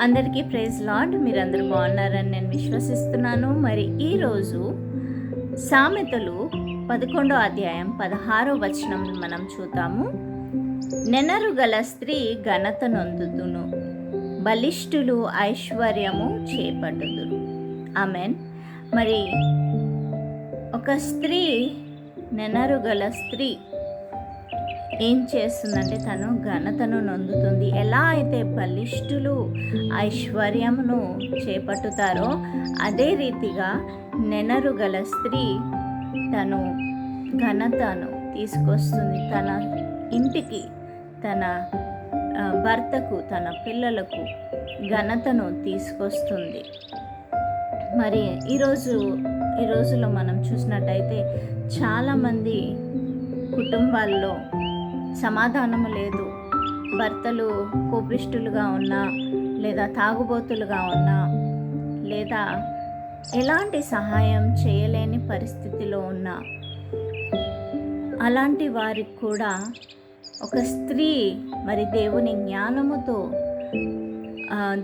అందరికీ praise lord. మీరందరూ బాగున్నారని నేను విశ్వసిస్తున్నాను. మరి ఈరోజు సామెతలు 11వ అధ్యాయం 16వ వచనం మనం చూద్దాము. నెనరు గల స్త్రీ ఘనత నొందుదును, బలిష్ఠులు ఐశ్వర్యము చేపట్టుదురు. ఆమెన్. మరి ఒక స్త్రీ, నెనరు గల స్త్రీ ఏం చేస్తుందంటే తను ఘనతను నొందుతుంది. ఎలా అయితే బలిష్ఠులు ఐశ్వర్యమును చేపట్టుతారో అదే రీతిగా నెనరు గల స్త్రీ తను ఘనతను తీసుకొస్తుంది. తన ఇంటికి, తన భర్తకు, తన పిల్లలకు ఘనతను తీసుకొస్తుంది. మరి ఈ రోజులో మనం చూసినట్టయితే చాలామంది కుటుంబాల్లో సమాధానము లేదు. భర్తలు కోపిష్ఠులుగా ఉన్నా, లేదా తాగుబోతులుగా ఉన్నా, లేదా ఎలాంటి సహాయం చేయలేని పరిస్థితిలో ఉన్నా, అలాంటి వారికి కూడా ఒక స్త్రీ మరి దేవుని జ్ఞానముతో,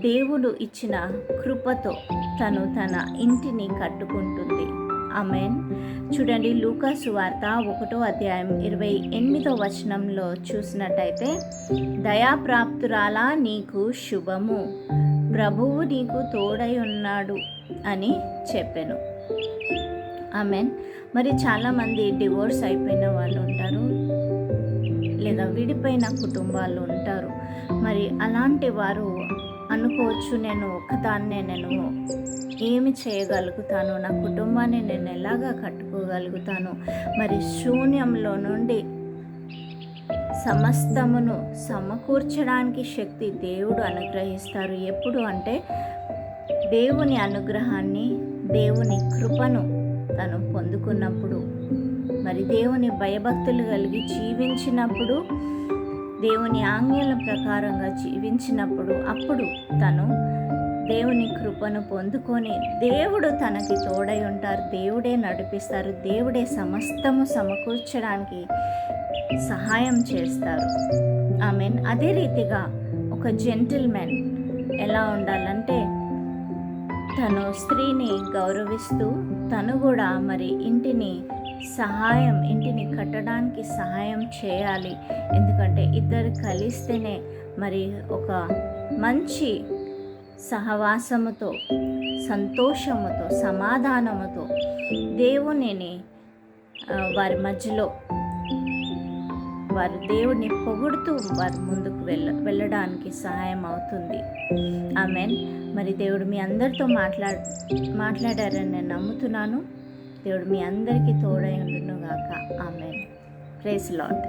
దేవుడు ఇచ్చిన కృపతో తను తన ఇంటిని కట్టుకుంటుంది. ఆమెన్. చూడండి, లూకా సువార్త 1వ అధ్యాయం 28వ వచనంలో చూసినట్టయితే, దయాప్రాప్తురాలా నీకు శుభము, ప్రభువు నీకు తోడై ఉన్నాడు అని చెప్పెను. ఆమెన్. మరి చాలామంది డివోర్స్ అయిపోయిన వాళ్ళు ఉంటారు, లేదా విడిపోయిన కుటుంబాలు ఉంటారు. మరి అలాంటి వారు అనుకోవచ్చు, నేను ఏమి చేయగలుగుతాను, నా కుటుంబాన్ని నేను ఎలాగా కట్టుకోగలుగుతాను. మరి శూన్యంలో నుండి సమస్తమును సమకూర్చడానికి శక్తి దేవుడు అనుగ్రహిస్తారు. ఎప్పుడు అంటే దేవుని అనుగ్రహాన్ని, దేవుని కృపను తను పొందుకున్నప్పుడు, మరి దేవుని భయభక్తులు కలిగి జీవించినప్పుడు, దేవుని ఆజ్ఞల ప్రకారంగా జీవించినప్పుడు, అప్పుడు తను దేవుని కృపను పొందుకొని దేవుడు తనకి తోడై ఉంటారు, దేవుడే నడిపిస్తారు, దేవుడే సమస్తము సమకూర్చడానికి సహాయం చేస్తారు. ఆమెన్. అదే రీతిగా ఒక జెంటిల్మెన్ ఎలా ఉండాలంటే తను స్త్రీని గౌరవిస్తూ తను కూడా మరి ఇంటిని కట్టడానికి సహాయం చేయాలి. ఎందుకంటే ఇద్దరు కలిస్తేనే మరి ఒక మంచి సహవాసముతో, సంతోషముతో, సమాధానముతో దేవునిని వారి మధ్యలో వారు దేవుడిని పొగుడుతూ వారు ముందుకు వెళ్ళడానికి సహాయం అవుతుంది. ఆమెన్. మరి దేవుడు మీ అందరితో మాట్లాడారని నేను నమ్ముతున్నాను. దేవుడు మీ అందరికీ తోడై ఉండును గాక. ఆమెన్. Praise lord.